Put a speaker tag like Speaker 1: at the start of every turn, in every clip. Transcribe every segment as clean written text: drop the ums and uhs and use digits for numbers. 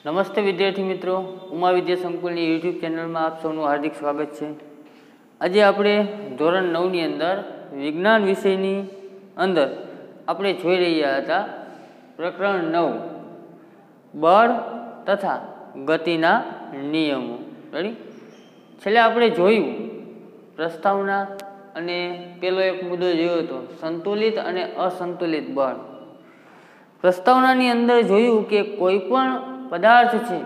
Speaker 1: નમસ્તે વિદ્યાર્થી મિત્રો, ઉમા વિદ્યા સંકુલની યુટ્યુબ ચેનલમાં આપ સૌનું હાર્દિક સ્વાગત છે। આજે આપણે ધોરણ 9ની અંદર વિજ્ઞાન વિષયની અંદર આપણે જોઈ રહ્યા હતા પ્રકરણ 9 બળ તથા ગતિના નિયમો। રેડી? છેલ્લે આપણે જોયું પ્રસ્તાવના અને પેલો એક મુદ્દો જોયો હતો સંતુલિત અને અસંતુલિત બળ। પ્રસ્તાવનાની અંદર જોયું કે કોઈ પણ પદાર્થ છે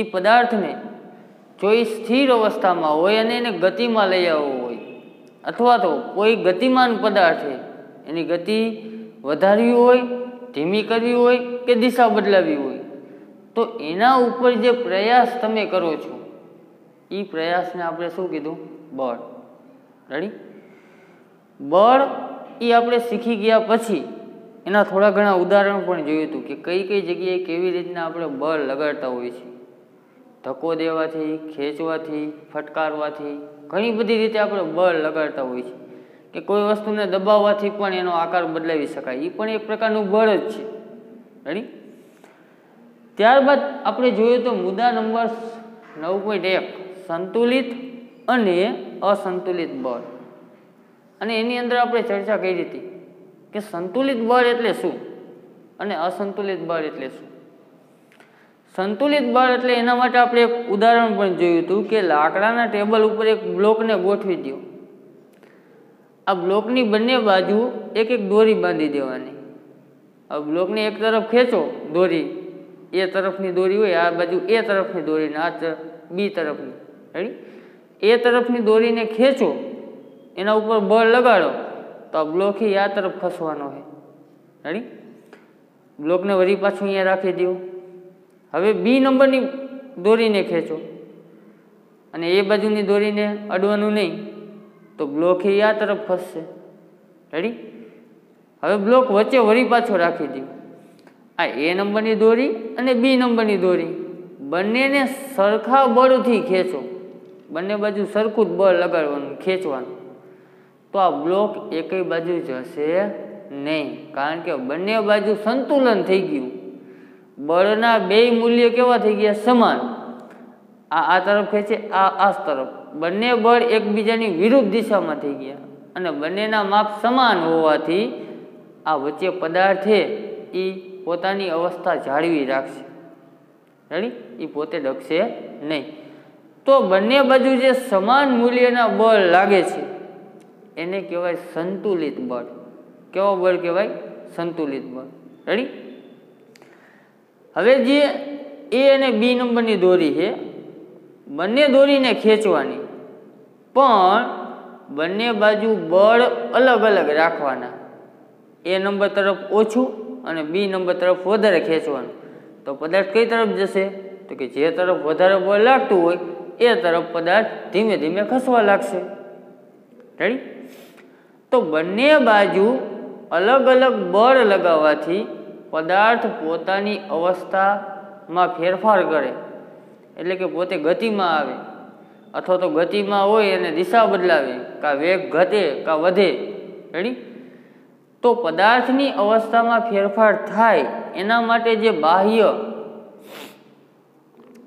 Speaker 1: એ પદાર્થને જો એ સ્થિર અવસ્થામાં હોય અને એને ગતિમાં લઈ આવવો હોય અથવા તો કોઈ ગતિમાન પદાર્થ છે એની ગતિ વધારવી હોય, ધીમી કરવી હોય કે દિશા બદલાવી હોય તો એના ઉપર જે પ્રયાસ તમે કરો છો એ પ્રયાસને આપણે શું કીધું? બળ। રેડી? બળ એ આપણે શીખી ગયા પછી એના થોડા ઘણા ઉદાહરણ પણ જોયું હતું કે કઈ કઈ જગ્યાએ કેવી રીતના આપણે બળ લગાડતા હોઈએ છીએ। ધક્કો દેવાથી, ખેંચવાથી, ફટકારવાથી ઘણી બધી રીતે આપણે બળ લગાડતા હોઈએ છીએ કે કોઈ વસ્તુને દબાવવાથી પણ એનો આકાર બદલાવી શકાય, એ પણ એક પ્રકારનું બળ જ છે। રેડી? ત્યારબાદ આપણે જોયું તો મુદ્દા નંબર 9.1 સંતુલિત અને અસંતુલિત બળ, અને એની અંદર આપણે ચર્ચા કરી હતી કે સંતુલિત બળ એટલે શું અને અસંતુલિત બળ એટલે શું। સંતુલિત બળ એટલે એના માટે આપણે એક ઉદાહરણ પણ જોયું હતું કે લાકડાના ટેબલ ઉપર એક બ્લોકને ગોઠવી દો, આ બ્લોકની બંને બાજુ એક એક દોરી બાંધી દેવાની। આ બ્લોકને એક તરફ ખેંચો, દોરી એ તરફની દોરી હોય, આ બાજુ એ તરફની દોરી, આ બી તરફની। રેડી? એ તરફની દોરીને ખેંચો, એના ઉપર બળ લગાડો તો આ બ્લોક આ તરફ ખસવાનો છે। રેડી? બ્લોકને વળી પાછું અહીંયા રાખી દો। હવે બી નંબરની દોરીને ખેંચો અને એ બાજુની દોરીને અડવાનું નહીં તો બ્લોક આ તરફ ખસશે। રેડી? હવે બ્લોક વચ્ચે વળી પાછો રાખી દો। આ એ નંબરની દોરી અને બી નંબરની દોરી બંનેને સરખા બળથી ખેંચો, બંને બાજુ સરખું જ બળ લગાડવાનું, ખેંચવાનું, તો આ બ્લોક એકેય બાજુ જશે નહીં, કારણ કે બંને બાજુ સંતુલન થઈ ગયું। બળના બે મૂલ્ય કેવા થઈ ગયા? સમાન। આ તરફ ખેંચે, આ તરફ, બંને બળ એકબીજાની વિરુદ્ધ દિશામાં થઈ ગયા અને બંનેના માપ સમાન હોવાથી આ વચ્ચે પદાર્થ છે એ પોતાની અવસ્થા જાળવી રાખશે। રેડી? એ પોતે ડગશે નહીં। તો બંને બાજુ જે સમાન મૂલ્યના બળ લાગે છે એને કહેવાય સંતુલિત બળ। કેવો બળ કહેવાય? સંતુલિત બળ। રેડી? હવે જે એ અને બી નંબરની દોરી છે, બંને દોરીને ખેંચવાની, પણ બંને બાજુ બળ અલગ અલગ રાખવાના। એ નંબર તરફ ઓછું અને બી નંબર તરફ વધારે ખેંચવાનું, તો પદાર્થ કઈ તરફ જશે? તો કે જે તરફ વધારે બળ લાગતું હોય એ તરફ પદાર્થ ધીમે ધીમે ખસવા લાગશે। રેડી? તો બંને બાજુ અલગ અલગ બળ લગાવવાથી પદાર્થ પોતાની અવસ્થામાં ફેરફાર કરે, એટલે કે પોતે ગતિમાં આવે અથવા તો ગતિમાં હોય અને દિશા બદલાવે, કાં વેગ ઘટે કાં વધે। રેડી? તો પદાર્થની અવસ્થામાં ફેરફાર થાય એના માટે જે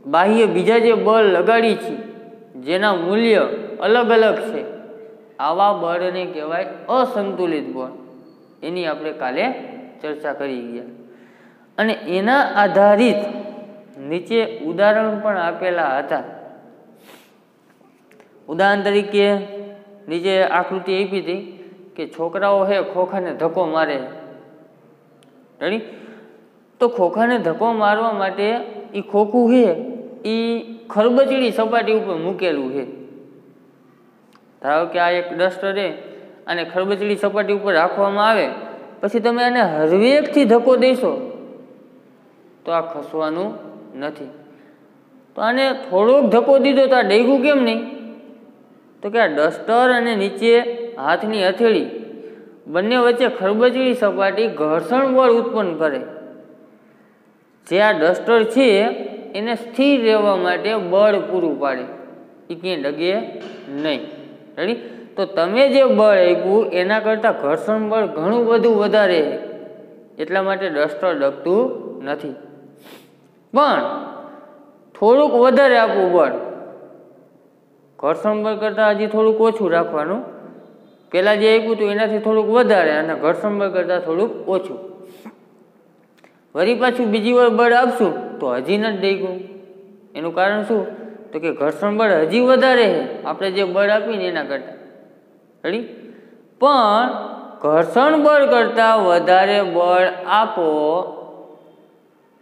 Speaker 1: બાહ્ય બીજા જે બળ લગાડી છે જેના મૂલ્ય અલગ અલગ છે, આવા બળને કહેવાય અસંતુલિત બળ। એની આપણે કાલે ચર્ચા કરી ગયા અને એના આધારિત નીચે ઉદાહરણ પણ આપેલા હતા। ઉદાહરણ તરીકે નીચે આકૃતિ આપી હતી કે છોકરાઓ હે ખોખાને ધક્કો મારે। રેડી? તો ખોખાને ધક્કો મારવા માટે એ ખોખું છે એ ખરબચડી સપાટી ઉપર મૂકેલું છે। ધારો કે આ એક ડસ્ટર છે અને ખરબચડી સપાટી ઉપર રાખવામાં આવે, પછી તમે આને હળવેકથી ધક્કો દેશો તો આ ખસવાનું નથી। તો આને થોડોક ધક્કો દીધો તો આ ડેગું કેમ નહીં? તો કે આ ડસ્ટર અને નીચે હાથની હથેળી બંને વચ્ચે ખરબચડી સપાટી ઘર્ષણ બળ ઉત્પન્ન કરે, જે આ ડસ્ટર છે એને સ્થિર રહેવા માટે બળ પૂરું પાડે, એ ક્યાંય ડગે નહીં। રેડી? તો તમે જે બળ આપ્યું એના કરતાં ઘર્ષણ બળ ઘણું બધું વધારે, એટલા માટે ડસ્ટર ડગતું નથી। પણ થોડુંક વધારે આપવું બળ, ઘર્ષણ બળ કરતાં હજી થોડુંક ઓછું રાખવાનું, પહેલાં જે આપ્યું હતું એનાથી થોડુંક વધારે અને ઘર્ષણ બળ કરતાં થોડુંક ઓછું. વળી પાછું બીજી વાર બળ આપશું તો હજી નથી ડેગ્યું. એનું કારણ શું? તો કે ઘર્ષણ બળ હજી વધારે છે આપણે જે બળ આપીને એના કરતાં. રેડી? પણ ઘર્ષણ બળ કરતાં વધારે બળ આપો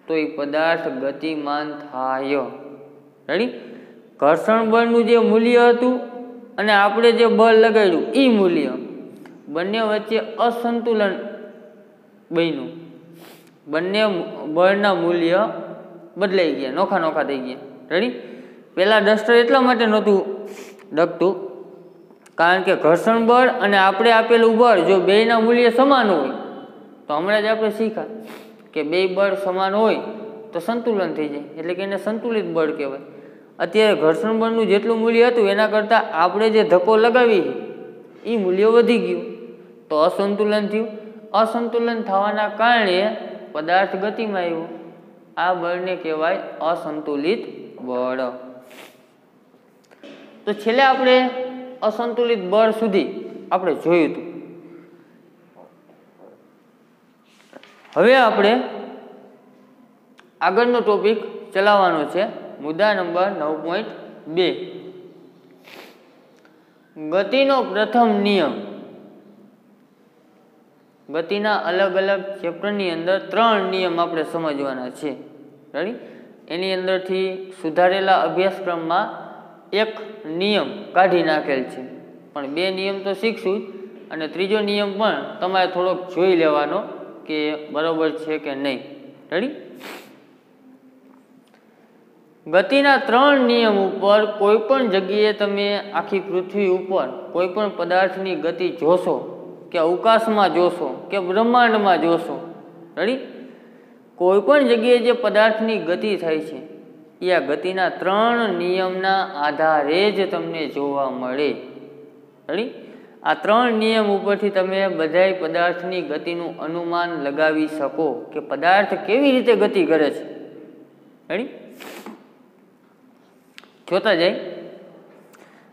Speaker 1: તો એ પદાર્થ ગતિમાન થાય. રેડી? ઘર્ષણ બળનું જે મૂલ્ય હતું અને આપણે જે બળ લગાડ્યું એ મૂલ્ય બંને વચ્ચે અસંતુલન બન્યું. બંને બળના મૂલ્ય બદલાઈ ગયા, નોખા નોખા થઈ ગયા. રેડી? પહેલાં ડસ્ટર એટલા માટે નહોતું ડગતું કારણ કે ઘર્ષણ બળ અને આપણે આપેલું બળ જો બેયના મૂલ્ય સમાન હોય તો હમણાં જ આપણે શીખ્યા કે બે બળ સમાન હોય તો સંતુલન થઈ જાય, એટલે કે એને સંતુલિત બળ કહેવાય. અત્યારે ઘર્ષણ બળનું જેટલું મૂલ્ય હતું એના કરતાં આપણે જે ધક્કો લગાવી એ મૂલ્ય વધી ગયું તો અસંતુલન થયું. અસંતુલન થવાના કારણે પદાર્થ ગતિમાં આવ્યો. આ બળને કહેવાય અસંતુલિત બળ. તો છેલ્લે આપણે અસંતુલિત બળ સુધી આપણે જોયું હતું. હવે આપણે આગળનો ટોપિક ચલાવવાનો છે, મુદ્દા નંબર 9.2. ગતિનો પ્રથમ નિયમ. ગતિના અલગ અલગ ચેપ્ટરની અંદર 3 નિયમ આપણે સમજવાના છે. રેડી? એની અંદરથી સુધારેલા અભ્યાસક્રમમાં એક નિયમ કાઢી નાખેલ છે, પણ 2 નિયમ તો શીખશું જ અને ત્રીજો નિયમ પણ તમારે થોડોક જોઈ લેવાનો કે બરાબર છે કે નહીં. રેડી? ગતિના 3 નિયમ ઉપર કોઈ પણ જગ્યાએ તમે આખી પૃથ્વી ઉપર કોઈ પણ પદાર્થની ગતિ જોશો કે અવકાશમાં જોશો કે બ્રહ્માંડમાં જોશો. રેડી? કોઈ પણ જગ્યાએ જે પદાર્થની ગતિ થાય છે એ આ ગતિના 3 નિયમના આધારે જ તમને જોવા મળે. રેડી? આ 3 નિયમ ઉપરથી તમે બધાય પદાર્થની ગતિનું અનુમાન લગાવી શકો કે પદાર્થ કેવી રીતે ગતિ કરે છે. રેડી? જોતા જાય.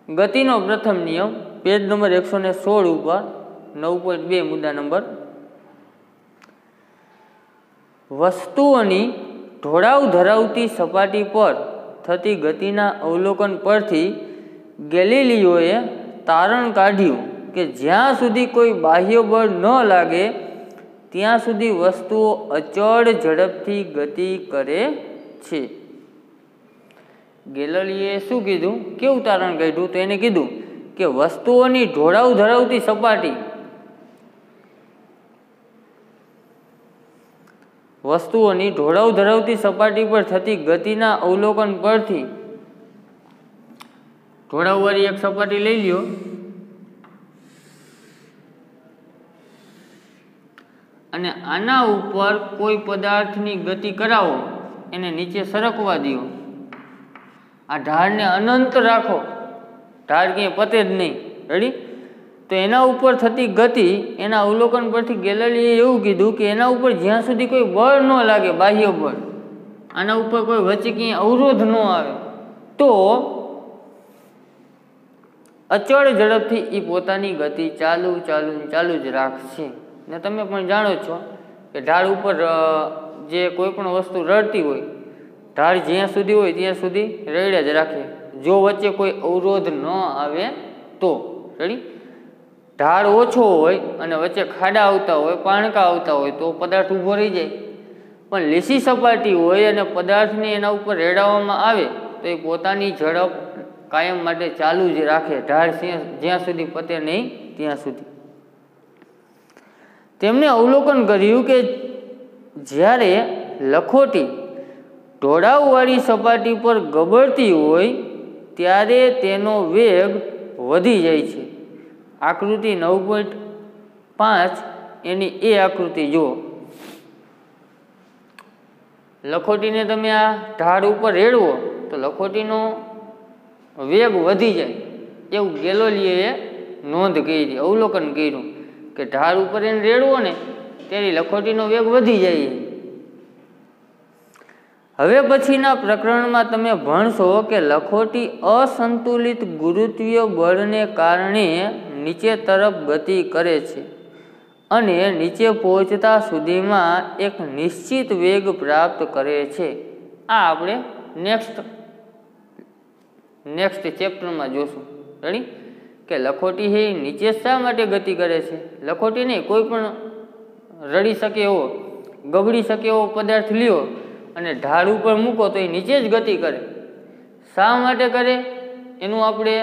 Speaker 1: ગતિનો પ્રથમ નિયમ પેજ નંબર 116 ઉપર 9.2 મુદ્દા નંબર. વસ્તુઓની ઢોળાવ ધરાવતી સપાટી પર થતી ગતિના અવલોકન પરથી ગેલિલિયોએ તારણ કાઢ્યું કે જ્યાં સુધી કોઈ બાહ્ય બળ ન લાગે ત્યાં સુધી વસ્તુઓ અચળ ઝડપથી ગતિ કરે છે. ગેલિલિયોએ શું કીધું? કેવું તારણ કાઢ્યું? તો એને કીધું કે વસ્તુઓની ઢોળાવ ધરાવતી સપાટી, વસ્તુઓની ઢોળાવ ધરાવતી સપાટી પર થતી ગતિના અવલોકન પરથી, ઢોળાવવાળી એક સપાટી લઈ લ્યો અને આના ઉપર કોઈ પદાર્થની ગતિ કરાવો, એને નીચે સરકવા દો. આ ઢાળને અનંત રાખો, ઢાળ ક્યાંય પતે જ નહીં. રેડી? તો એના ઉપર થતી ગતિ એના અવલોકન પરથી ગેલિલિયોએ એવું કીધું કે એના ઉપર જ્યાં સુધી કોઈ બળ ન લાગે, બાહ્ય બળ, આના ઉપર કોઈ વચ્ચે ક્યાંય અવરોધ ન આવે તો અચળ ઝડપથી એ પોતાની ગતિ ચાલુ જ રાખશે. ને તમે પણ જાણો છો કે ઢાળ ઉપર જે કોઈ પણ વસ્તુ રડતી હોય, ઢાળ જ્યાં સુધી હોય ત્યાં સુધી રેડે જ રાખે, જો વચ્ચે કોઈ અવરોધ ન આવે તો. રેડી? ઢાળ ઓછો હોય અને વચ્ચે ખાડા આવતા હોય, પાણકા આવતા હોય તો પદાર્થ ઊભો રહી જાય. પણ લીસી સપાટી હોય અને પદાર્થને એના ઉપર રેડાવવામાં આવે તો એ પોતાની ઝડપ કાયમ માટે ચાલુ જ રાખે, ઢાળ જ્યાં સુધી પતે નહીં ત્યાં સુધી. તેમણે અવલોકન કર્યું કે જ્યારે લખોટી ઢોળાવવાળી સપાટી પર ગબડતી હોય ત્યારે તેનો વેગ વધી જાય છે. આકૃતિ 9.5 એની એ આકૃતિ જુઓ. લખોટીને તમે આ ઢાળ ઉપર રેડવો તો લખોટીનો વેગ વધી જાય એવું ગેલિલિયોએ નોંધ કરી, અવલોકન કર્યું કે ઢાળ ઉપર એને રેડવો ને ત્યારે લખોટીનો વેગ વધી જાય. હવે પછીના પ્રકરણમાં તમે ભણશો કે લખોટી અસંતુલિત ગુરુત્વીય બળને કારણે નીચે તરફ ગતિ કરે છે અને નીચે પહોંચતા સુધીમાં એક નિશ્ચિત વેગ પ્રાપ્ત કરે છે. આ આપણે નેક્સ્ટ ચેપ્ટરમાં જોશું. રેડી? કે લખોટી છે નીચે શા માટે ગતિ કરે છે? લખોટી નહીં, કોઈ પણ રડી શકે એવો, ગબડી શકે એવો પદાર્થ લ્યો અને ઢાળ ઉપર મૂકો તો એ નીચે જ ગતિ કરે. શા માટે કરે એનું આપણે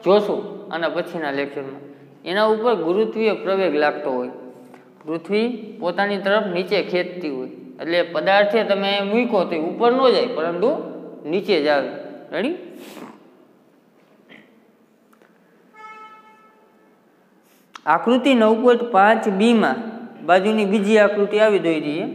Speaker 1: જોશું આના પછીના લેક્ચરમાં. એના ઉપર ગુરુત્વીય પ્રવેગ લાગતો હોય, પૃથ્વી પોતાની તરફ નીચે ખેંચતી હોય, એટલે પદાર્થે તમે મૂકો તો ઉપર ન જાય પરંતુ નીચે જ આવે. રેડી? આકૃતિ 9.5b માં બાજુની બીજી આકૃતિ આવી દોઈ દઈએ.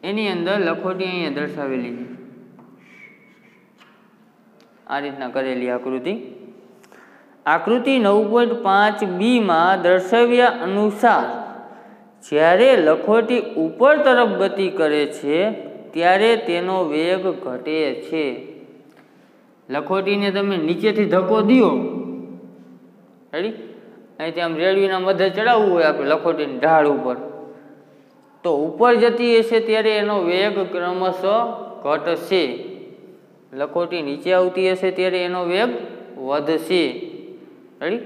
Speaker 1: એની અંદર લખોટી અહીંયા દર્શાવેલી છે, આ રીતના કરેલી આકૃતિ. આકૃતિ 9.5b માં દર્શાવ્યા અનુસાર જ્યારે લખોટી ઉપર તરફ ગતિ કરે છે ત્યારે તેનો વેગ ઘટે છે. લખોટીને તમે નીચેથી ધક્કો દો, રેડી? અહીંથી આમ રેડિયોના મધ્ય ચડાવવું હોય આપણે લખોટીની ઢાળ ઉપર, તો ઉપર જતી હશે ત્યારે એનો વેગ ક્રમશઃ ઘટશે. લખોટી નીચે આવતી હશે ત્યારે એનો વેગ વધશે. રેડી?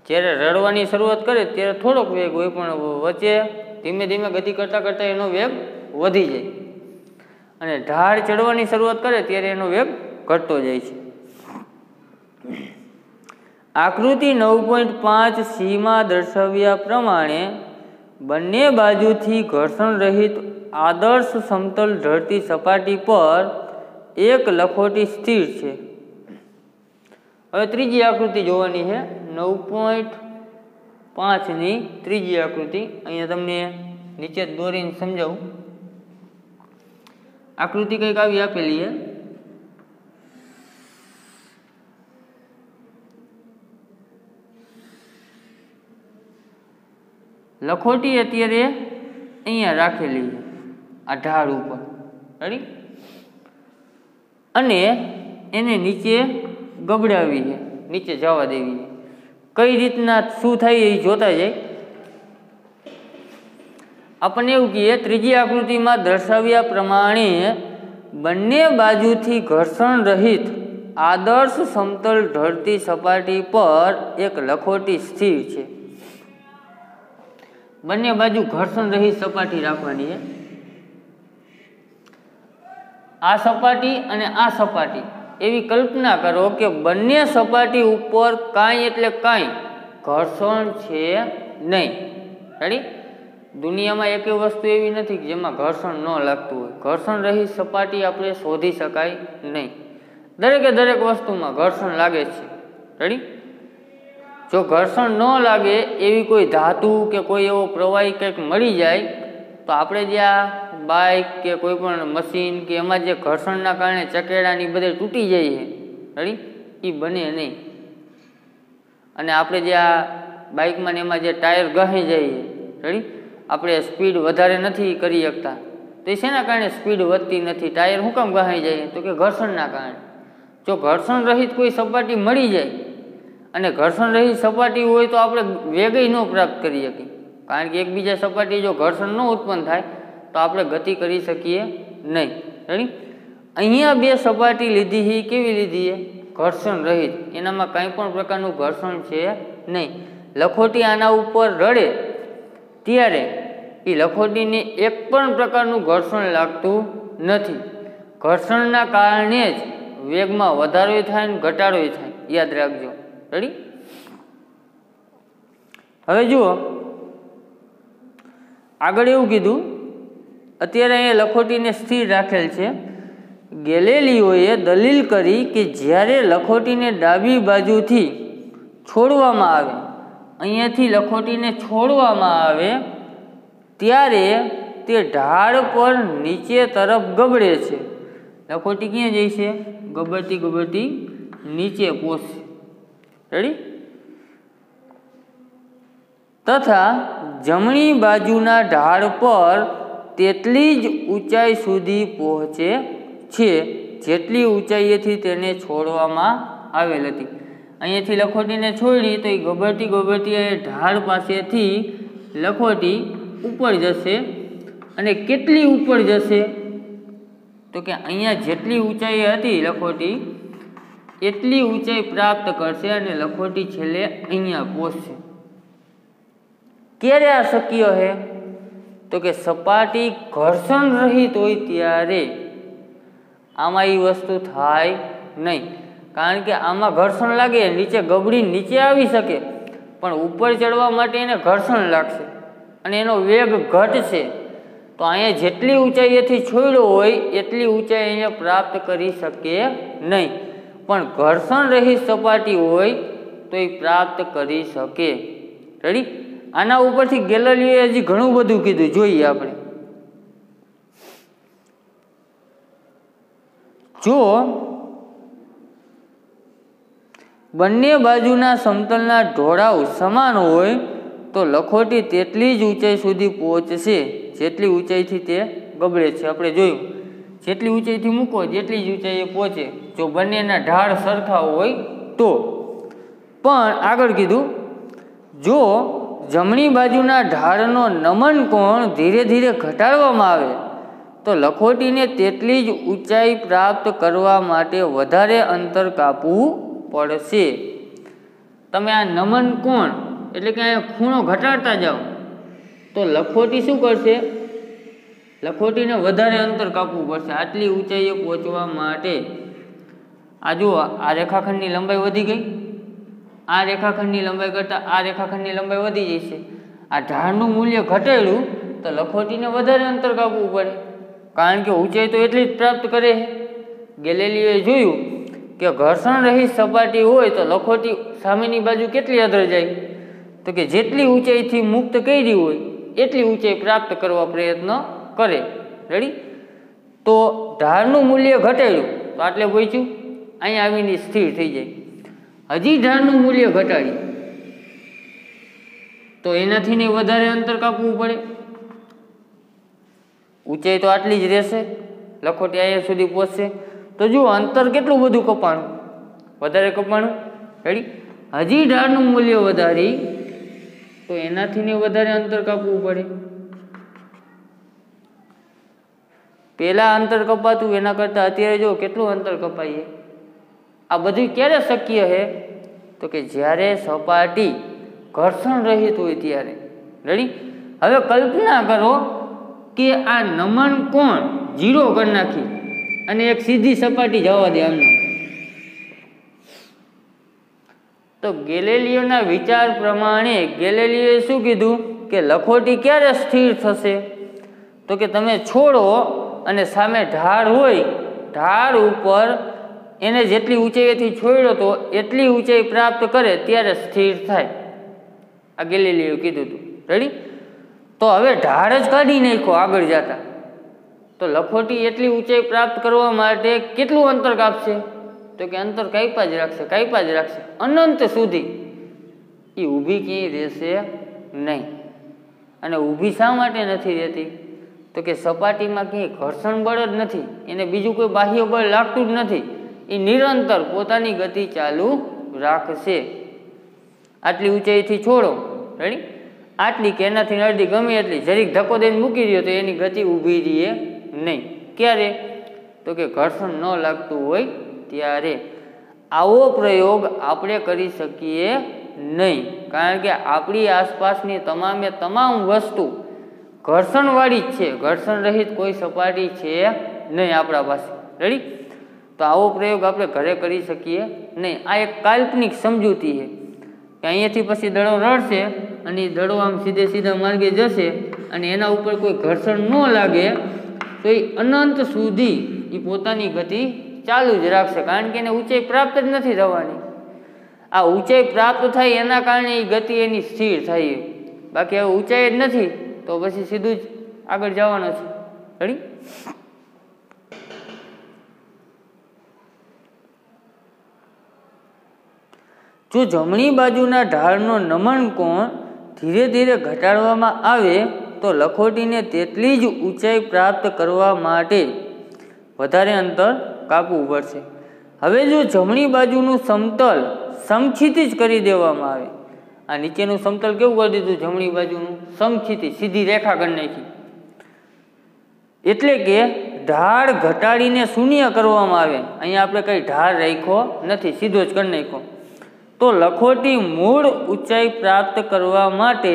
Speaker 1: જ્યારે રડવાની શરૂઆત કરે ત્યારે થોડોક વેગ હોય, પણ વચ્ચે ધીમે ધીમે ગતિ કરતાં કરતાં એનો વેગ વધી જાય, અને ઢાળ ચડવાની શરૂઆત કરે ત્યારે એનો વેગ ઘટતો જાય છે. આકૃતિ 9.5c માં દર્શાવ્યા પ્રમાણે બંને બાજુથી ઘર્ષણ રહિત આદર્શ સમતલ ઢળતી સપાટી પર એક લખોટી સ્થિર છે. હવે ત્રીજી આકૃતિ જોવાની છે, 9.5 ની ત્રીજી આકૃતિ. અહીંયા તમને નીચે દોરીને સમજાવું. આકૃતિ કંઈક આવી આપેલી છે. લખોટી અત્યારે અહીંયા રાખેલી છે આ ઢાળ ઉપર. રેડી? અને એને નીચે ગબડાવી છે, નીચે જવા દેવી છે. કઈ રીતના શું થાય એ જોતા જાય. આપણને એવું કહીએ, ત્રીજી આકૃતિમાં દર્શાવ્યા પ્રમાણે બંને બાજુથી ઘર્ષણ રહિત આદર્શ સમતલ ઢળતી સપાટી પર એક લખોટી સ્થિર છે. બંને બાજુ ઘર્ષણ રહિત સપાટી રાખવાની છે. આ સપાટી અને આ સપાટી, એવી કલ્પના કરો કે બંને સપાટી ઉપર કાંઈ એટલે કાંઈ ઘર્ષણ છે નહીં. રેડી? દુનિયામાં એક વસ્તુ એવી નથી કે જેમાં ઘર્ષણ ન લાગતું હોય. ઘર્ષણ રહિત સપાટી આપણે શોધી શકાય નહીં. દરેકે દરેક વસ્તુમાં ઘર્ષણ લાગે છે. રેડી? જો ઘર્ષણ ન લાગે એવી કોઈ ધાતુ કે કોઈ એવો પ્રવાહી કંઈક મળી જાય તો આપણે જે આ બાઇક કે કોઈ પણ મશીન કે એમાં જે ઘર્ષણના કારણે ચકેડાની બધે તૂટી જાય છે, રેડી, એ બને નહીં. અને આપણે જે આ બાઇકમાં ને એમાં જે ટાયર ઘસાઈ જાય છે, રેડી, આપણે સ્પીડ વધારે નથી કરી શકતા, તો એ શેના કારણે સ્પીડ વધતી નથી? ટાયર શું કામ ઘસાઈ જાય? તો કે ઘર્ષણના કારણે. જો ઘર્ષણ રહિત કોઈ સપાટી મળી જાય અને ઘર્ષણ રહિત સપાટી હોય તો આપણે વેગય ન પ્રાપ્ત કરી શકીએ, કારણ કે એકબીજા સપાટી જો ઘર્ષણ ન ઉત્પન્ન થાય તો આપણે ગતિ કરી શકીએ નહીં. રેડી? અહીંયા બે સપાટી લીધી છે, કેવી લીધી છે? ઘર્ષણ રહિત. એનામાં કંઈ પણ પ્રકારનું ઘર્ષણ છે નહીં. લખોટી આના ઉપર રડે ત્યારે એ લખોટીને એક પણ પ્રકારનું ઘર્ષણ લાગતું નથી. ઘર્ષણના કારણે જ વેગમાં વધારો થાય ને ઘટાડો થાય, યાદ રાખજો. રેડી? હવે જુઓ, આગળ એવું કીધું, અત્યારે અહીંયા લખોટીને સ્થિર રાખેલ છે. ગેલેલિયોએ દલીલ કરી કે જ્યારે લખોટીને ડાબી બાજુથી છોડવામાં આવે, અહીંયાથી લખોટીને છોડવામાં આવે ત્યારે તે ઢાળ પર નીચે તરફ ગબડે છે. લખોટી ક્યાં જાય છે? ગબડતી ગબડતી નીચે પહોંચશે. રેડી? તથા જમણી બાજુના ઢાળ પર તેટલી જ ઊંચાઈ સુધી પહોંચે છે જેટલી ઊંચાઈએથી તેને છોડવામાં આવેલ હતી. અહીંયાથી લખોટીને છોડી તો એ ગબડતી ગબડતી ઢાળ પાસેથી લખોટી ઉપર જશે. અને કેટલી ઉપર જશે? તો કે અહીંયા જેટલી ઊંચાઈ હતી લખોટી એટલી ઊંચાઈ પ્રાપ્ત કરશે અને લખોટી છેલ્લે અહીંયા પહોંચશે. ક્યારે આ શક્ય છે? તો કે સપાટી ઘર્ષણ રહિત હોય ત્યારે. આમાં એ વસ્તુ થાય નહીં, કારણ કે આમાં ઘર્ષણ લાગે, નીચે ગબડી નીચે આવી શકે, પણ ઉપર ચડવા માટે એને ઘર્ષણ લાગશે અને એનો વેગ ઘટશે. તો અહીંયા જેટલી ઊંચાઈએથી છોડ્યો હોય એટલી ઊંચાઈ અહીંયા પ્રાપ્ત કરી શકે નહીં, પણ ઘર્ષણ રહિત સપાટી હોય તો એ પ્રાપ્ત કરી શકે. રેડી? આના ઉપરથી ગેલેલિયોએ હજી ઘણું બધું કીધું, જોઈએ આપણે. જો બંને બાજુના સમતલના ઢોળાવ સમાન હોય તો લખોટી તેટલી જ ઊંચાઈ સુધી પહોંચશે જેટલી ઊંચાઈથી તે ગબડે છે. આપણે જોયું, જેટલી ઊંચાઈથી મૂકો જેટલી જ ઊંચાઈએ પહોંચે, જો બંનેના ઢાળ સરખા હોય તો. પણ આગળ કીધું, જો જમણી બાજુના ઢાળનો નમન કોણ ધીરે ધીરે ઘટાડવામાં આવે તો લખોટીને તેટલી જ ઊંચાઈ પ્રાપ્ત કરવા માટે વધારે અંતર કાપવું પડશે. તમે આ નમન કોણ એટલે કે અહીંયા ખૂણો ઘટાડતા જાઓ તો લખોટી શું કરશે? લખોટીને વધારે અંતર કાપવું પડશે આટલી ઊંચાઈએ પહોંચવા માટે. આ જુઓ, આ રેખાખંડની લંબાઈ વધી ગઈ, આ રેખાખંડની લંબાઈ કરતાં આ રેખાખંડની લંબાઈ વધી જશે. આ ઢાળનું મૂલ્ય ઘટેલું તો લખોટીને વધારે અંતર કાપવું પડે, કારણ કે ઊંચાઈ તો એટલી જ પ્રાપ્ત કરે. ગેલેલિયોએ જોયું કે ઘર્ષણ રહિત સપાટી હોય તો લખોટી સામેની બાજુ કેટલી અધર જાય? તો કે જેટલી ઊંચાઈથી મુક્ત કરી હોય એટલી ઊંચાઈ પ્રાપ્ત કરવા પ્રયત્ન કરે. રેડી? તો ઢાળનું મૂલ્ય ઘટેલું તો આટલે પહોંચ્યું, અહીંયા આવીને સ્થિર થઈ જાય. હજી ઢાળનું મૂલ્ય ઘટાડી તો એનાથી વધારે અંતર કાપવું પડે. ઊંચાઈ તો આટલી જ રહેશે, લખોટી અહીંયા સુધી પહોંચશે. તો જુઓ, અંતર કેટલું બધું કપાણું, વધારે કપાણું. રેડી? હજી ઢાળનું મૂલ્ય વધારી તો એનાથી વધારે અંતર કાપવું પડે. પહેલા અંતર કપાતું એના કરતાં અત્યારે જો કેટલું અંતર કપાઈએ. આ બધું ક્યારે શક્ય છે? તો કે જ્યારે સપાટી ઘર્ષણ રહિત હોય ત્યારે. રેડી? હવે કલ્પના કરો કે આ નમન કોણ 0 કરી નાખી અને એક સીધી સપાટી જવા દે આમને. તો ગેલેલિયોના વિચાર પ્રમાણે ગેલેલિયોએ શું કીધું કે લખોટી ક્યારે સ્થિર થશે? તો કે તમે છોડો અને સામે ઢાળ હોય, ઢાળ ઉપર એને જેટલી ઊંચાઈથી છોડ્યો તો એટલી ઊંચાઈ પ્રાપ્ત કરે ત્યારે સ્થિર થાય. આ ગેલેલિયોએ કીધું હતું. રેડી? તો હવે ઢાળ જ કાઢી નાખો આગળ જતા તો લખોટી એટલી ઊંચાઈ પ્રાપ્ત કરવા માટે કેટલું અંતર કાપશે? તો કે અંતર કાપ્યા જ રાખશે અનંત સુધી. એ ઊભી ક્યાંય રહેશે નહીં. અને ઊભી શા માટે નથી રહેતી? તો કે સપાટીમાં ક્યાંય ઘર્ષણ બળ જ નથી, એને બીજું કોઈ બાહ્ય બળ લાગતું જ નથી. એ નિરંતર પોતાની ગતિ ચાલુ રાખશે. આટલી ઊંચાઈથી છોડો, રેડી? આટલી કે એનાથી અડધી ગમે એટલી જરીક ધક્કો દઈને મૂકી દો તો એની ગતિ ઊભી રહે નહીં. ક્યારે? તો કે ઘર્ષણ ન લાગતું હોય ત્યારે. આવો પ્રયોગ આપણે કરી શકીએ નહીં, કારણ કે આપણી આસપાસની તમામ વસ્તુ ઘર્ષણવાળી જ છે, ઘર્ષણ રહિત કોઈ સપાટી છે નહીં આપણા પાસે. રેડી? તો આવો પ્રયોગ આપણે ઘરે કરી શકીએ નહીં. આ એક કાલ્પનિક સમજૂતી છે કે અહીંયાથી પછી દડો રડશે અને એ દડો આમ સીધા માર્ગે જશે અને એના ઉપર કોઈ ઘર્ષણ ન લાગે તો એ અનંત સુધી એ પોતાની ગતિ ચાલુ જ રાખશે, કારણ કે એને ઊંચાઈ પ્રાપ્ત જ નથી થવાની. આ ઊંચાઈ પ્રાપ્ત થાય એના કારણે એ ગતિ એની સ્થિર થાય. બાકી હવે ઊંચાઈ જ નથી તો પછી સીધું જ આગળ જવાનો છે. રેડી? જો જમણી બાજુના ઢાળનો નમન કોણ ધીરે ધીરે ઘટાડવામાં આવે તો લખોટીને તેટલી જ ઊંચાઈ પ્રાપ્ત કરવા માટે વધારે અંતર કાપવું પડશે. હવે જો જમણી બાજુનું સમતલ સમક્ષિતિજ કરી દેવામાં આવે, આ નીચેનું સમતલ કેવું કરી દીધું, જમણી બાજુનું સમક્ષિતિજ, સીધી રેખા કરી નાખી, એટલે કે ઢાળ ઘટાડીને શૂન્ય કરવામાં આવે. અહીંયા આપણે કઈ ઢાળ રાખ્યો નથી, સીધો જ કરી નાખ્યો. તો લખોટી મૂળ ઊંચાઈ પ્રાપ્ત કરવા માટે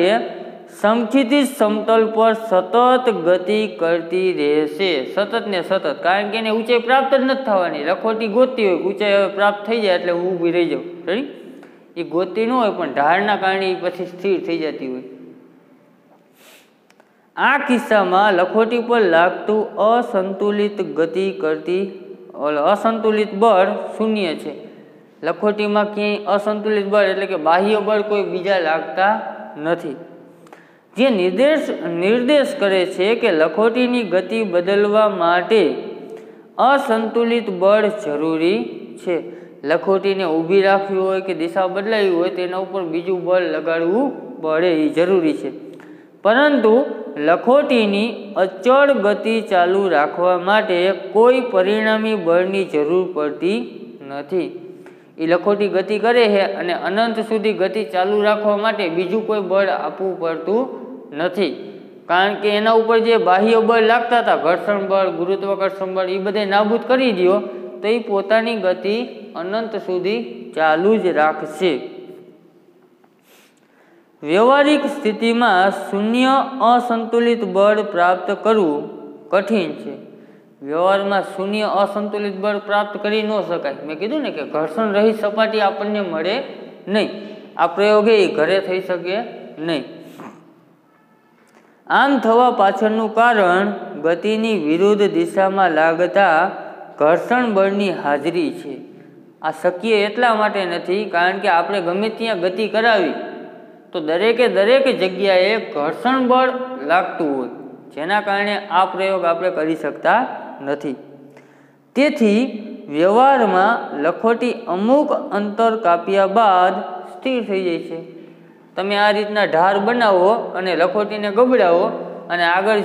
Speaker 1: સમક્ષિતિજ સમતલ પર સતત ગતિ કરતી રહેશે, સતત ને સતત, કારણ કે એને ઊંચાઈ પ્રાપ્ત જ નથી થવાની. લખોટી ગોતતી હોય, ઊંચાઈ હવે પ્રાપ્ત થઈ જાય એટલે હું ઊભી રહી જાઉં, રેડી, એ ગોતતી ન હોય, પણ ઢાળના કારણે એ પછી સ્થિર થઈ જતી હોય. આ કિસ્સામાં લખોટી પર લાગતું અસંતુલિત ગતિ કરતી અસંતુલિત બળ શૂન્ય છે. લખોટીમાં ક્યાંય અસંતુલિત બળ એટલે કે બાહ્ય બળ કોઈ બીજા લાગતા નથી, જે નિર્દેશ કરે છે કે લખોટીની ગતિ બદલવા માટે અસંતુલિત બળ જરૂરી છે. લખોટીને ઊભી રાખવી હોય કે દિશા બદલાવી હોય તેના ઉપર બીજું બળ લગાડવું પડે, એ જરૂરી છે. પરંતુ લખોટીની અચળ ગતિ ચાલુ રાખવા માટે કોઈ પરિણામી બળની જરૂર પડતી નથી. એ લખોટી ગતિ કરે છે અને અનંત સુધી ગતિ ચાલુ રાખવા માટે બીજું કોઈ બળ આપવું પડતું નથી, કારણ કે એના ઉપર જે બાહ્ય બળ લાગતા હતા, ઘર્ષણ બળ, ગુરુત્વાકર્ષણ બળ, એ બધે નાબૂદ કરી દો તો એ પોતાની ગતિ અનંત સુધી ચાલુ જ રાખશે. વ્યવહારિક સ્થિતિમાં શૂન્ય અસંતુલિત બળ પ્રાપ્ત કરવું કઠિન છે. વ્યવહારમાં શૂન્ય અસંતુલિત બળ પ્રાપ્ત કરી ન શકાય. મેં કીધું ને કે ઘર્ષણ રહિત સપાટી આપણને મળે નહીં. આ પ્રયોગ એ ઘરે થઈ શકે નહીં. આમ થવા પાછળનું કારણ ગતિની વિરુદ્ધ દિશામાં લાગતા ઘર્ષણ બળની હાજરી છે. આ શક્ય એટલા માટે નથી કારણ કે આપણે ગમે ત્યાં ગતિ કરાવી તો દરેકે દરેક જગ્યાએ ઘર્ષણ બળ લાગતું હોય, જેના કારણે આ પ્રયોગ આપણે કરી શકતા નથી. તેથી વ્યવહારમાં લખોટી અમુક અંતર કાપ્યા બાદ સ્થિર થઈ જાય છે. તમે આ રીતના ઢાર બનાવો અને લખોટીને ગબડાવો અને આગળ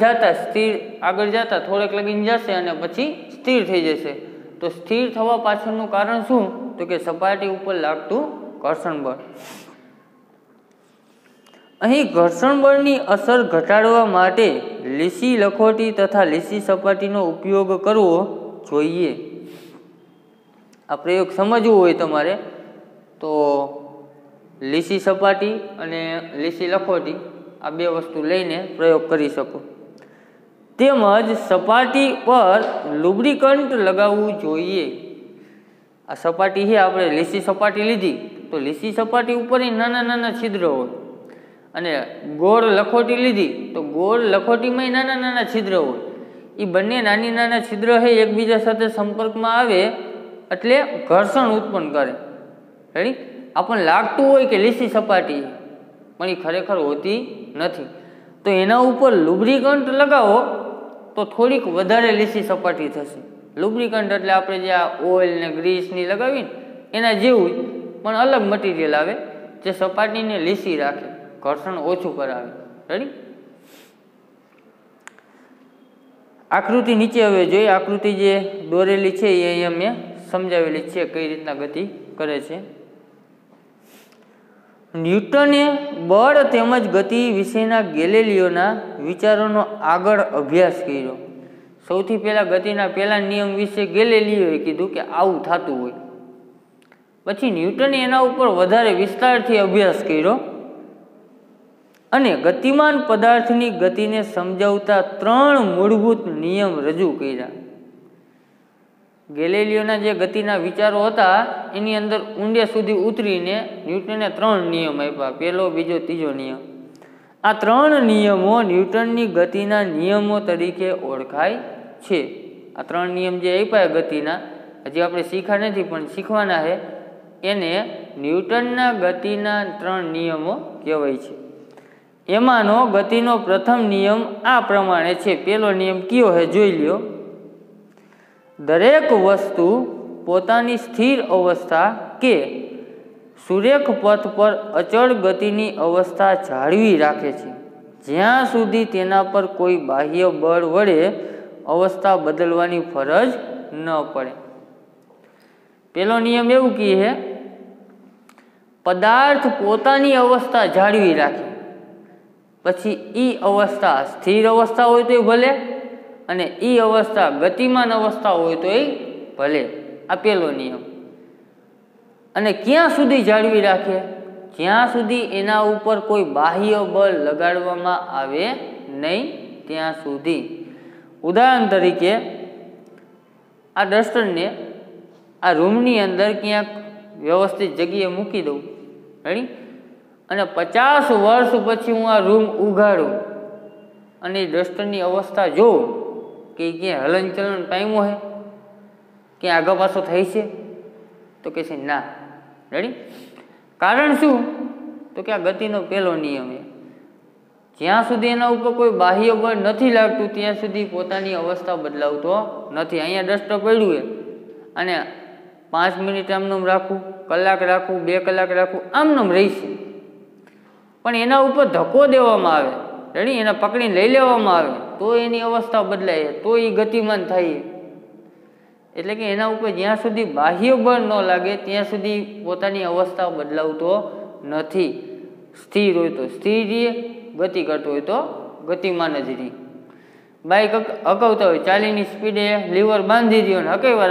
Speaker 1: જતા થોડેક લગીને જશે અને પછી સ્થિર થઈ જશે. તો સ્થિર થવા પાછળનું કારણ શું? તો કે સપાટી ઉપર લાગતું ઘર્ષણ બળ. અહીં ઘર્ષણ બળની અસર ઘટાડવા માટે લીસી લખોટી તથા લીસી સપાટીનો ઉપયોગ કરવો જોઈએ. આ પ્રયોગ સમજવો હોય તમારે તો લીસી સપાટી અને લીસી લખોટી આ બે વસ્તુ લઈને પ્રયોગ કરી શકો. તેમજ સપાટી પર લુબ્રિકન્ટ લગાવવું જોઈએ. આ સપાટી છે, આપણે લીસી સપાટી લીધી તો લીસી સપાટી ઉપર નાના નાના છિદ્રો હોય, અને ગોળ લખોટી લીધી તો ગોળ લખોટીમાં નાના નાના છિદ્ર હોય. એ બંને નાની નાના છિદ્ર છે એકબીજા સાથે સંપર્કમાં આવે એટલે ઘર્ષણ ઉત્પન્ન કરે. રેડી? આપણને લાગતું હોય કે લીસી સપાટી, પણ એ ખરેખર હોતી નથી. તો એના ઉપર લુબ્રિકન્ટ લગાવો તો થોડીક વધારે લીસી સપાટી થશે. લુબ્રિકન્ટ એટલે આપણે જે આ ઓઇલ ને ગ્રીસની લગાવીને એના જેવું જ, પણ અલગ મટીરિયલ આવે જે સપાટીને લીસી રાખે, ઘર્ષણ ઓછું કરાવે. રેડી? આકૃતિ નીચે હવે જોઈએ. આકૃતિ જે દોરેલી છે એ અહીંયા મેં સમજાવેલી છે કઈ રીતના ગતિ કરે છે. ન્યૂટને બળ તેમજ ગતિ વિશેના ગેલિલિયોના વિચારોનો આગળ અભ્યાસ કર્યો. સૌથી પહેલા ગતિના પહેલા નિયમ વિશે ગેલિલિયોએ કીધું કે આવું થતું હોય. પછી ન્યૂટને એના ઉપર વધારે વિસ્તારથી અભ્યાસ કર્યો અને ગતિમાન પદાર્થની ગતિને સમજાવતા 3 મૂળભૂત નિયમ રજૂ કર્યા. ગેલિલિયોના જે ગતિના વિચારો હતા એની અંદર ઊંડે સુધી ઉતરીને ન્યૂટને 3 નિયમ આપ્યા, પહેલો, બીજો, ત્રીજો નિયમ. આ 3 નિયમો ન્યૂટનની ગતિના નિયમો તરીકે ઓળખાય છે. આ 3 નિયમ જે આપ્યા ગતિના, હજી આપણે શીખ્યા નથી પણ શીખવાના છે, એને ન્યૂટનના ગતિના 3 નિયમો કહેવાય છે. એમાંનો ગતિનો પ્રથમ નિયમ આ પ્રમાણે છે. પહેલો નિયમ કયો છે જોઈ લ્યો. દરેક વસ્તુ પોતાની સ્થિર અવસ્થા કે સુરેખ પથ પર અચળ ગતિની અવસ્થા જાળવી રાખે છે જ્યાં સુધી તેના પર કોઈ બાહ્ય બળ વડે અવસ્થા બદલવાની ફરજ ન પડે. પેલો નિયમ એવું કહે છે, પદાર્થ પોતાની અવસ્થા જાળવી રાખે, પછી ઈ અવસ્થા સ્થિર અવસ્થા હોય તો ભલે અને ઈ અવસ્થા ગતિમાન અવસ્થા હોય તો ભલે. આ પેલો નિયમ. અને ક્યાં સુધી જાળવી રાખે? જ્યાં સુધી એના ઉપર કોઈ બાહ્ય બળ લગાડવામાં આવે નહીં ત્યાં સુધી. ઉદાહરણ તરીકે આ ડસ્ટરને આ રૂમની અંદર ક્યાંક વ્યવસ્થિત જગ્યાએ મૂકી દઉં, રેડી, અને 50 વર્ષ પછી હું આ રૂમ ઉઘાડું અને ડસ્ટરની અવસ્થા જોઉં કે ક્યાંય હલનચલન પામ્યો છે, ક્યાં આગળ પાછો થાય છે, તો કે છે ના. રેડી. કારણ શું? તો કે આ ગતિનો પહેલો નિયમ છે, જ્યાં સુધી એના ઉપર કોઈ બાહ્ય બળ નથી લાગતું ત્યાં સુધી પોતાની અવસ્થા બદલાવતો નથી. અહીંયા ડસ્ટર પડ્યું છે અને 5 મિનિટ આમનામ રાખવું, કલાક રાખવું, 2 કલાક રાખવું, આમનામ રહીશે. પણ એના ઉપર ધક્કો દેવામાં આવે, રેડી, એને પકડીને લઈ લેવામાં આવે તો એની અવસ્થા બદલાય, તો એ ગતિમાન થાય. એટલે કે એના ઉપર જ્યાં સુધી બાહ્ય બળ ન લાગે ત્યાં સુધી પોતાની અવસ્થા બદલાવતો નથી. સ્થિર હોય તો સ્થિર રહીએ, ગતિ કરતો હોય તો ગતિમાન જ રહી. બાઇક હકવતા હોય, 40ની સ્પીડે લીવર બાંધી દો ને હકાવ્યા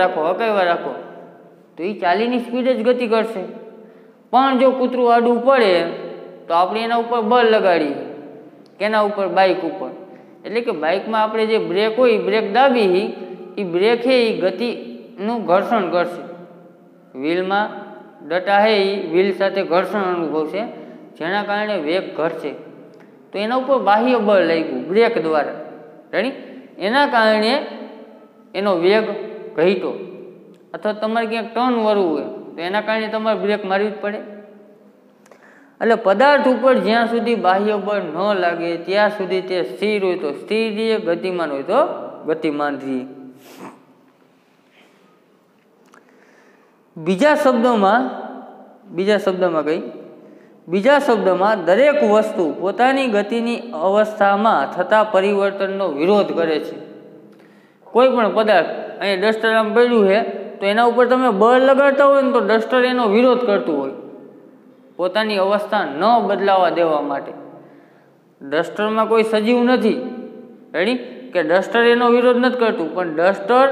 Speaker 1: રાખો તો એ 40ની સ્પીડે જ ગતિ કરશે. પણ જો કૂતરું આડું પડે તો આપણે એના ઉપર બળ લગાડીએ, કેના ઉપર? બાઇક ઉપર. એટલે કે બાઇકમાં આપણે જે બ્રેક હોય એ બ્રેક દાબી, એ બ્રેક છે એ ગતિનું ઘર્ષણ કરશે. વ્હીલમાં ડટા છે એ વ્હીલ સાથે ઘર્ષણ અનુભવશે, જેના કારણે વેગ ઘટશે. તો એના ઉપર બાહ્ય બળ લાગ્યું બ્રેક દ્વારા, રેડી, એના કારણે એનો વેગ ઘટ્યો. અથવા તમારે ક્યાંક ટર્ન વળવું હોય તો એના કારણે તમારે બ્રેક મારવી જ પડે. એટલે પદાર્થ ઉપર જ્યાં સુધી બાહ્ય બળ ન લાગે ત્યાં સુધી તે સ્થિર હોય તો સ્થિર રહીએ, ગતિમાન હોય તો ગતિમાન રહીએ. બીજા શબ્દમાં દરેક વસ્તુ પોતાની ગતિની અવસ્થામાં થતા પરિવર્તનનો વિરોધ કરે છે. કોઈ પણ પદાર્થ, અહીંયા ડસ્ટર આમ પડ્યું છે તો એના ઉપર તમે બળ લગાડતા હોય ને તો ડસ્ટર એનો વિરોધ કરતું હોય, પોતાની અવસ્થા ન બદલાવા દેવા માટે. ડસ્ટરમાં કોઈ સજીવ નથી, રેડી, કે ડસ્ટર એનો વિરોધ નથી કરતું, પણ ડસ્ટર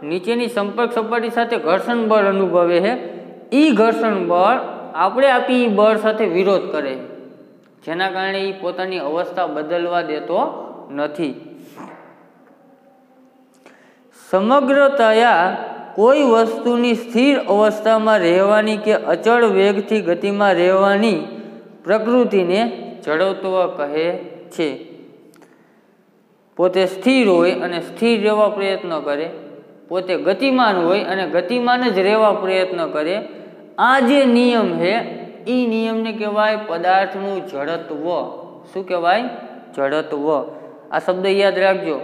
Speaker 1: નીચેની સંપર્ક સપાટી સાથે ઘર્ષણ બળ અનુભવે છે. એ ઘર્ષણ બળ આપણે આપી એ બળ સાથે વિરોધ કરે, જેના કારણે એ પોતાની અવસ્થા બદલવા દેતો નથી. સમગ્રતયા કોઈ વસ્તુની સ્થિર અવસ્થામાં રહેવાની કે અચળ વેગથી ગતિમાં રહેવાની પ્રકૃતિને જડત્વ કહે છે. પોતે સ્થિર હોય અને સ્થિર રહેવા પ્રયત્ન કરે, પોતે ગતિમાન હોય અને ગતિમાન જ રહેવા પ્રયત્ન કરે. આ જે નિયમ છે એ નિયમને કહેવાય પદાર્થનું જડત્વ. શું કહેવાય? જડત્વ. આ શબ્દ યાદ રાખજો.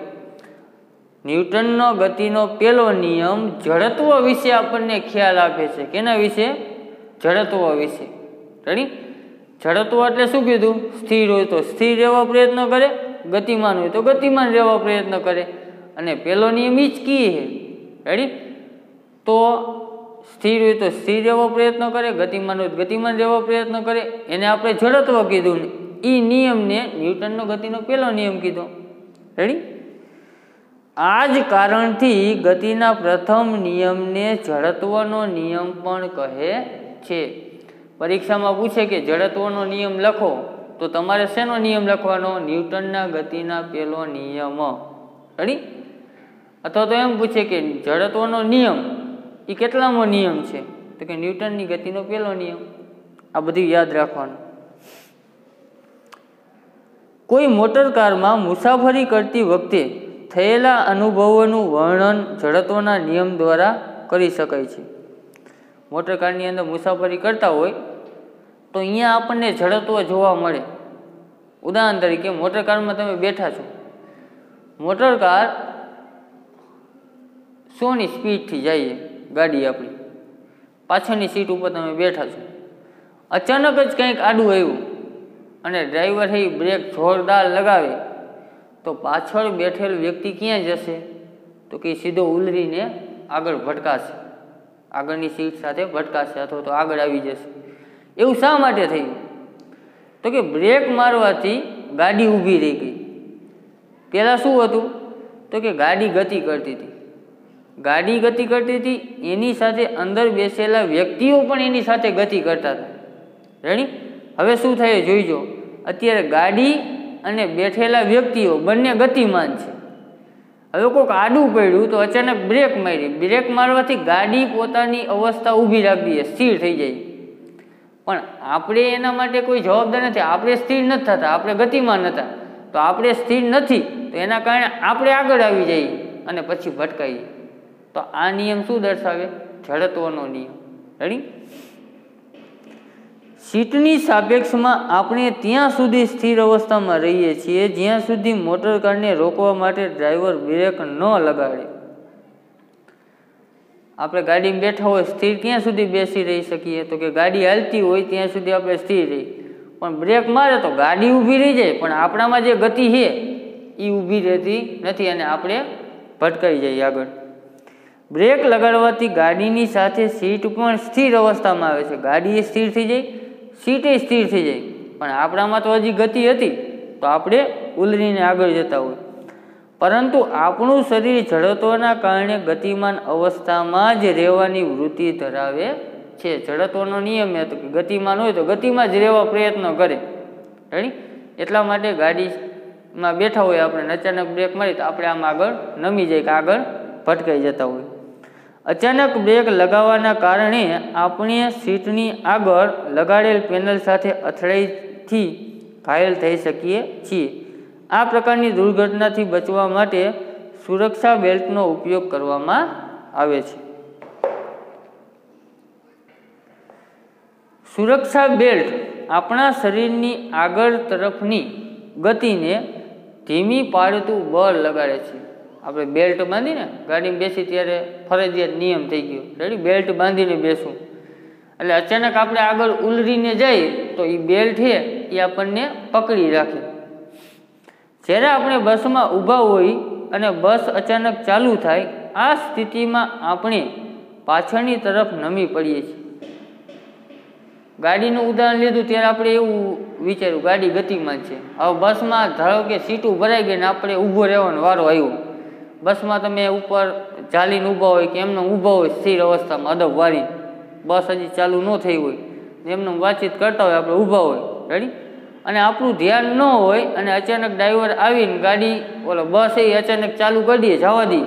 Speaker 1: ન્યૂટનનો ગતિનો પહેલો નિયમ જડત્વ વિશે આપણને ખ્યાલ આપે છે. કેના વિશે? જડત્વ વિશે. રેડી? જડત્વ એટલે શું કીધું? સ્થિર હોય તો સ્થિર રહેવા પ્રયત્ન કરે, ગતિમાન હોય તો ગતિમાન રહેવા પ્રયત્ન કરે. અને પહેલો નિયમ એ જ કી છે, રેડી? તો સ્થિર હોય તો સ્થિર રહેવા પ્રયત્ન કરે, ગતિમાન હોય તો ગતિમાન રહેવા પ્રયત્ન કરે. એને આપણે જડત્વ કીધું. એ નિયમને ન્યૂટનનો ગતિનો પહેલો નિયમ કીધો. રેડી? આ જ કારણથી ગતિના પ્રથમ નિયમને જડત્વનો નિયમ પણ કહે છે. પરીક્ષામાં પૂછે કે જડત્વનો નિયમ લખો તો તમારે શેનો નિયમ લખવાનો? ન્યૂટનના ગતિના પહેલો નિયમ. રેડી? અથવા તો એમ પૂછે કે જડત્વનો નિયમ એ કેટલામો નિયમ છે? તો કે ન્યૂટનની ગતિનો પહેલો નિયમ. આ બધું યાદ રાખવાનું. કોઈ મોટર કારમાં મુસાફરી કરતી વખતે થયેલા અનુભવોનું વર્ણન જડત્વના નિયમ દ્વારા કરી શકાય છે. મોટર કારની અંદર મુસાફરી કરતા હોય તો અહીંયા આપણને જડત્વ જોવા મળે. ઉદાહરણ તરીકે મોટર કારમાં તમે બેઠા છો, મોટર કાર 100ની સ્પીડથી જઈએ ગાડી આપણી, પાછળની સીટ ઉપર તમે બેઠા છો અચાનક જ કંઈક આડું આવ્યું અને ડ્રાઈવર એ બ્રેક જોરદાર લગાવે તો પાછળ બેઠેલ વ્યક્તિ ક્યાં જશે? તો કે સીધો ઉલરીને આગળ ભટકાશે, આગળની સીટ સાથે ભટકાશે અથવા તો આગળ આવી જશે. એવું શા માટે થયું? તો કે બ્રેક મારવાથી ગાડી ઊભી રહી ગઈ. પહેલાં શું હતું? તો કે ગાડી ગતિ કરતી હતી. ગાડી ગતિ કરતી હતી, એની સાથે અંદર બેસેલા વ્યક્તિઓ પણ એની સાથે ગતિ કરતા હતા. રેડી? હવે શું થાય જોઈજો. અત્યારે ગાડી અને બેઠેલા વ્યક્તિઓ બંને ગતિમાન છે. હવે કોઈક આડું પડ્યું તો અચાનક બ્રેક મારી. બ્રેક મારવાથી ગાડી પોતાની અવસ્થા ઊભી રાખી દે, સ્થિર થઈ જાય. પણ આપણે એના માટે કોઈ જવાબદાર નથી. આપણે સ્થિર નથી થતા, આપણે ગતિમાન હતા. તો આપણે સ્થિર નથી, તો એના કારણે આપણે આગળ આવી જઈએ અને પછી ભટકાઈએ. તો આ નિયમ શું દર્શાવે? જડત્વનો નિયમ. રેડી? સીટની સાપેક્ષમાં આપણે ત્યાં સુધી સ્થિર અવસ્થામાં રહીએ છીએ જ્યાં સુધી મોટર કારને રોકવા માટે ડ્રાઈવર બ્રેક ન લગાડે. આપણે ગાડીમાં બેઠા હોય, સ્થિર ક્યાં સુધી બેસી રહી શકીએ? તો કે ગાડી હાલતી હોય ત્યાં સુધી આપણે સ્થિર રહી. પણ બ્રેક મારે તો ગાડી ઊભી રહી જાય, પણ આપણામાં જે ગતિ છે એ ઊભી રહેતી નથી અને આપણે ભટકાઈ જઈએ આગળ. બ્રેક લગાડવાથી ગાડીની સાથે સીટ પણ સ્થિર અવસ્થામાં આવે છે. ગાડી સ્થિર થઈ જાય, સીટે સ્થિર થઈ જાય, પણ આપણામાં તો હજી ગતિ હતી તો આપણે ઉલરીને આગળ જતા હોય. પરંતુ આપણું શરીર જડત્વના કારણે ગતિમાન અવસ્થામાં જ રહેવાની વૃત્તિ ધરાવે છે. જડત્વનો નિયમ એ તો કે ગતિમાન હોય તો ગતિમાં જ રહેવા પ્રયત્ન કરે. રેડી? એટલા માટે ગાડીમાં બેઠા હોય આપણે, અચાનક બ્રેક મારી તો આપણે આમ આગળ નમી જાય કે આગળ ભટકાઈ જતા હોય. અચાનક બ્રેક લગાવવાના કારણે આપણે સીટની આગળ લગાડેલ પેનલ સાથે અથડાઈથી ઘાયલ થઈ શકીએ છીએ. આ પ્રકારની દુર્ઘટનાથી બચવા માટે સુરક્ષા બેલ્ટનો ઉપયોગ કરવામાં આવે છે. સુરક્ષા બેલ્ટ આપણા શરીરની આગળ તરફની ગતિને ધીમી પાડતું બળ લગાડે છે. આપણે બેલ્ટ બાંધીને ગાડીમાં બેસી ત્યારે ફરજિયાત નિયમ થઈ ગયો. રેડી? બેલ્ટ બાંધીને બેસવું એટલે અચાનક આપણે આગળ ઉલરીને જઈએ તો એ બેલ્ટ છે એ આપણને પકડી રાખે. જ્યારે આપણે બસમાં ઊભા હોય અને બસ અચાનક ચાલુ થાય, આ સ્થિતિમાં આપણે પાછળની તરફ નમી પડીએ છીએ. ગાડીનું ઉદાહરણ લીધું ત્યારે આપણે એવું વિચાર્યું ગાડી ગતિમાન છે. હવે બસમાં ધારો કે સીટું ભરાઈ ગઈ ને આપણે ઊભો રહેવાનો વારો આવ્યો. બસમાં તમે ઉપર ચાલીને ઊભા હોય કે એમને ઊભા હોય સ્થિર અવસ્થામાં અદબ વારી, બસ હજી ચાલુ ન થઈ હોય, એમને વાતચીત કરતા હોય, આપણે ઊભા હોય. રેડી? અને આપણું ધ્યાન ન હોય અને અચાનક ડ્રાઈવર આવીને ગાડી બસ એ અચાનક ચાલુ કરી દઈએ, જવા દઈએ,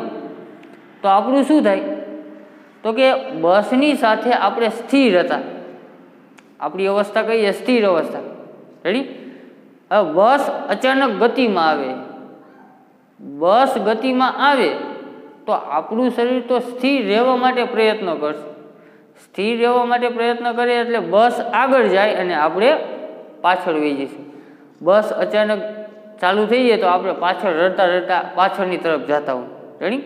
Speaker 1: તો આપણું શું થાય? તો કે બસની સાથે આપણે સ્થિર હતા. આપણી અવસ્થા કહીએ સ્થિર અવસ્થા. રેડી? હવે બસ અચાનક ગતિમાં આવે. બસ ગતિમાં આવે તો આપણું શરીર તો સ્થિર રહેવા માટે પ્રયત્ન કરશે. સ્થિર રહેવા માટે પ્રયત્ન કરે એટલે બસ આગળ જાય અને આપણે પાછળ વહી જઈશું. બસ અચાનક ચાલુ થઈ જાય તો આપણે પાછળ રડતા રડતા પાછળની તરફ જતા હોય. રેડી?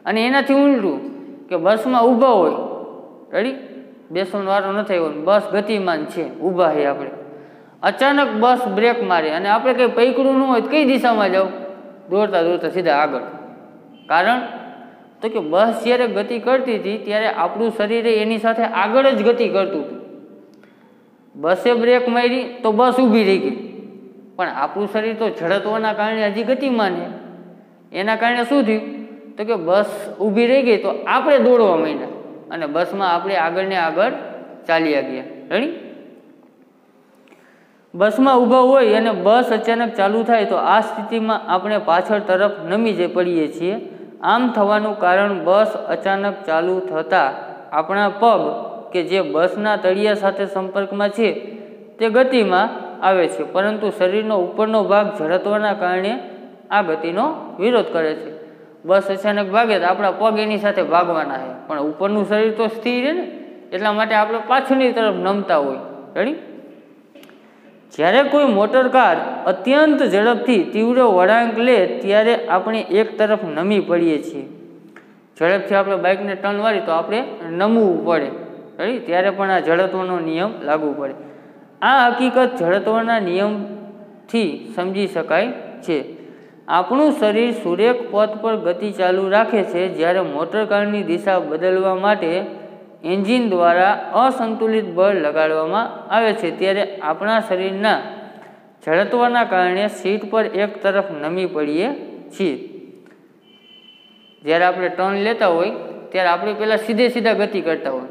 Speaker 1: અને એનાથી ઉલટું કે બસમાં ઊભા હોય, રેડી, બેસવાનો વારો ન થયો, બસ ગતિમાન છે, ઊભા છે આપણે, અચાનક બસ બ્રેક મારે અને આપણે કંઈ પૈકડું ન હોય તો કઈ દિશામાં જાવ? દોડતા દોડતા સીધા આગળ. કારણ તો કે બસ જ્યારે ગતિ કરતી હતી ત્યારે આપણું શરીર એની સાથે આગળ જ ગતિ કરતું હતું. બસે બ્રેક મારી તો બસ ઊભી રહી ગઈ, પણ આપણું શરીર તો જડત્વના કારણે હજી ગતિમાન છે. એના કારણે શું થયું? તો કે બસ ઊભી રહી ગઈ તો આપણે દોડવા માંડ્યા અને બસમાં આપણે આગળ ને આગળ ચાલ્યા ગયા. રેડી? બસમાં ઊભા હોય અને બસ અચાનક ચાલુ થાય તો આ સ્થિતિમાં આપણે પાછળ તરફ નમી જઈ પડીએ છીએ. આમ થવાનું કારણ બસ અચાનક ચાલુ થતાં આપણા પગ કે જે બસના તળિયા સાથે સંપર્કમાં છે તે ગતિમાં આવે છે, પરંતુ શરીરનો ઉપરનો ભાગ જડત્વના કારણે આ ગતિનો વિરોધ કરે છે. બસ અચાનક ભાગે તો આપણા પગ એની સાથે ભાગવાના છે, પણ ઉપરનું શરીર તો સ્થિર છે ને, એટલા માટે આપણે પાછળની તરફ નમતા હોય. રેડી? જ્યારે કોઈ મોટર કાર અત્યંત ઝડપથી તીવ્ર વળાંક લે ત્યારે આપણે એક તરફ નમી પડીએ છીએ. ઝડપથી આપણે બાઇકને ટર્ન વાળી તો આપણે નમવું પડે. રેડી? ત્યારે પણ આ જડત્વનો નિયમ લાગુ પડે. આ હકીકત જડત્વના નિયમથી સમજી શકાય છે. આપણું શરીર સુરેખ પથ પર ગતિ ચાલુ રાખે છે. જ્યારે મોટરકારની દિશા બદલવા માટે એન્જિન દ્વારા અસંતુલિત બળ લગાડવામાં આવે છે, ત્યારે આપણા શરીરના જડત્વના કારણે સીટ પર એક તરફ નમી પડીએ છીએ. જ્યારે આપણે ટર્ન લેતા હોય ત્યારે આપણે પહેલાં સીધા ગતિ કરતા હોય,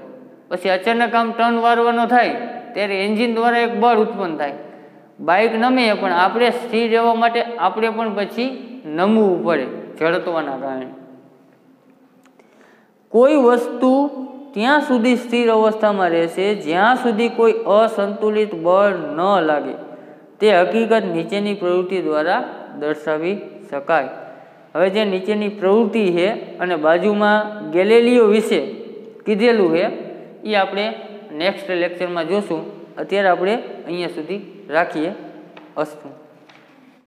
Speaker 1: પછી અચાનક આમ ટર્ન વારવાનો થાય ત્યારે એન્જિન દ્વારા એક બળ ઉત્પન્ન થાય, બાઇક નમે, પણ આપણે સ્થિર રહેવા માટે આપણે પણ પછી નમવું પડે જડત્વના કારણે. કોઈ વસ્તુ ત્યાં સુધી સ્થિર અવસ્થામાં રહેશે જ્યાં સુધી કોઈ અસંતુલિત બળ ન લાગે. તે હકીકત નીચેની પ્રવૃત્તિ દ્વારા દર્શાવી શકાય. હવે જે નીચેની પ્રવૃત્તિ છે અને બાજુમાં ગેલેલિયો વિશે કીધેલું છે એ આપણે નેક્સ્ટ લેક્ચરમાં જોશું. અત્યારે આપણે અહીંયા સુધી રાખીએ. અસ્તુ.